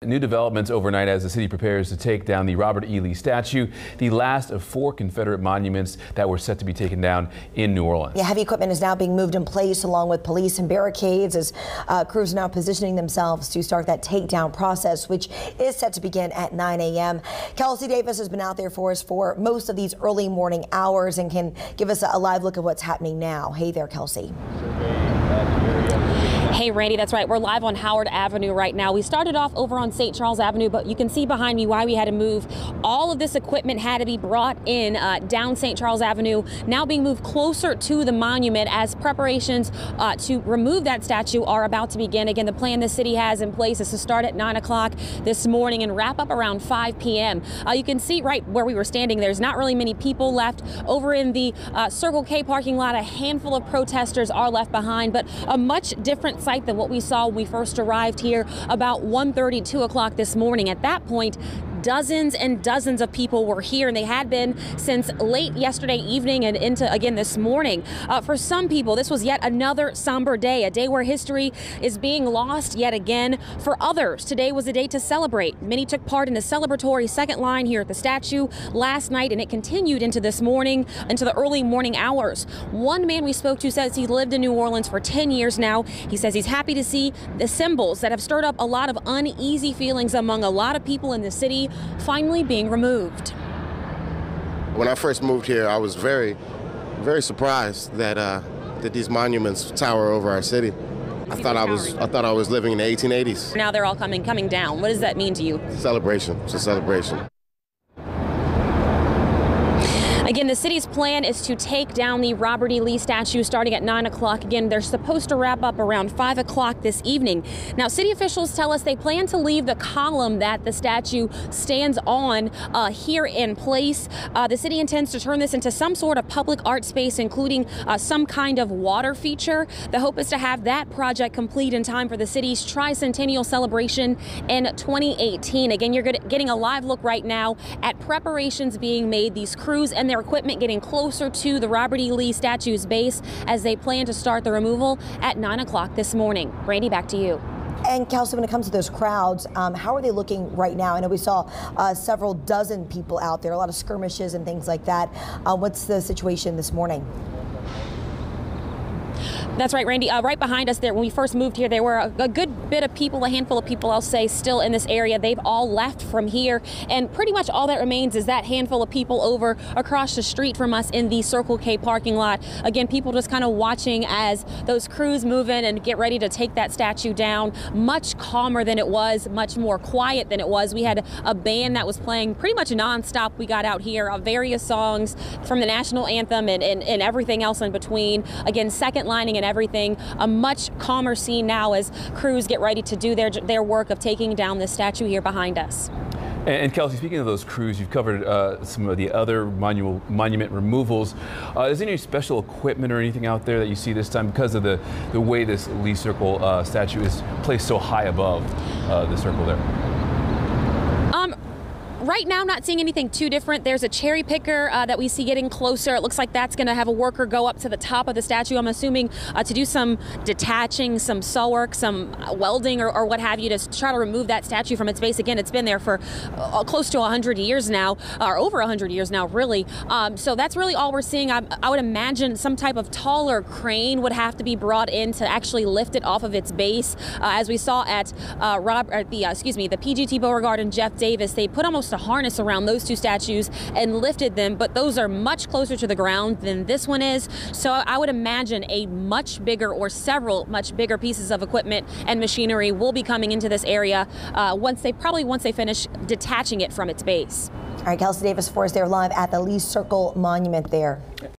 new developments overnight as the city prepares to take down the Robert E. Lee statue, the last of 4 Confederate monuments that were set to be taken down in New Orleans. Yeah, heavy equipment is now being moved in place along with police and barricades as crews are now positioning themselves to start that takedown process, which is set to begin at 9 a.m. Kelsey Davis has been out there for us for most of these early morning hours and can give us a live look at what's happening now. Hey there, Kelsey. Hey, Randy, that's right. We're live on Howard Avenue right now. We started off over on St. Charles Avenue, but you can see behind me why we had to move. All of this equipment had to be brought in down St. Charles Avenue, now being moved closer to the monument as preparations to remove that statue are about to begin. Again, the plan the city has in place is to start at 9 o'clock this morning and wrap up around 5 p.m. You can see right where we were standing, there's not really many people left. Over in the Circle K parking lot, a handful of protesters are left behind, but a much different sight than what we saw when we first arrived here about 1:30, 2 o'clock this morning. At that point, dozens and dozens of people were here, and they had been since late yesterday evening and into again this morning. For some people, this was yet another somber day, a day where history is being lost yet again. For others, today was a day to celebrate. Many took part in a celebratory second line here at the statue last night, and it continued into this morning, into the early morning hours. One man we spoke to says he lived in New Orleans for 10 years now. He says he's happy to see the symbols that have stirred up a lot of uneasy feelings among a lot of people in the city finally being removed. When I first moved here, I was very surprised that that these monuments tower over our city. I thought I was living in the 1880s. Now they're all coming down. What does that mean to you? Celebration. It's a celebration. Again, the city's plan is to take down the Robert E. Lee statue starting at 9 o'clock. Again, they're supposed to wrap up around 5 o'clock this evening. Now, city officials tell us they plan to leave the column that the statue stands on here in place. The city intends to turn this into some sort of public art space, including some kind of water feature. The hope is to have that project complete in time for the city's tricentennial celebration in 2018. Again, you're getting a live look right now at preparations being made. These crews and their equipment getting closer to the Robert E. Lee statue's base as they plan to start the removal at 9 o'clock this morning. Randy, back to you. And Kelsey, when it comes to those crowds, how are they looking right now? I know we saw several dozen people out there, a lot of skirmishes and things like that. What's the situation this morning? That's right, Randy. Right behind us there, when we first moved here, there were a good bit of people, a handful of people, I'll say, still in this area. They've all left from here, and pretty much all that remains is that handful of people over across the street from us in the Circle K parking lot. Again, people just kind of watching as those crews move in and get ready to take that statue down. Much calmer than it was, much more quiet than it was. We had a band that was playing pretty much nonstop. We got out here, various songs from the national anthem and everything else in between. Again, second lining and everything. A much calmer scene now as crews get ready to do their work of taking down this statue here behind us. And Kelsey, speaking of those crews, you've covered some of the other monument removals. Is there any special equipment or anything out there that you see this time because of the way this Lee Circle statue is placed so high above the circle there? Right now, I'm not seeing anything too different. There's a cherry picker that we see getting closer. It looks like that's going to have a worker go up to the top of the statue. I'm assuming to do some detaching, some saw work, some welding or what have you to try to remove that statue from its base. Again, it's been there for close to 100 years now, or over 100 years now, really. So that's really all we're seeing. I would imagine some type of taller crane would have to be brought in to actually lift it off of its base. As we saw at the PGT Beauregard and Jeff Davis, they put almost a harness around those two statues and lifted them, but those are much closer to the ground than this one is. So I would imagine a much bigger or several much bigger pieces of equipment and machinery will be coming into this area once they finish detaching it from its base. All right, Kelsey Davis for us there live at the Lee Circle Monument there.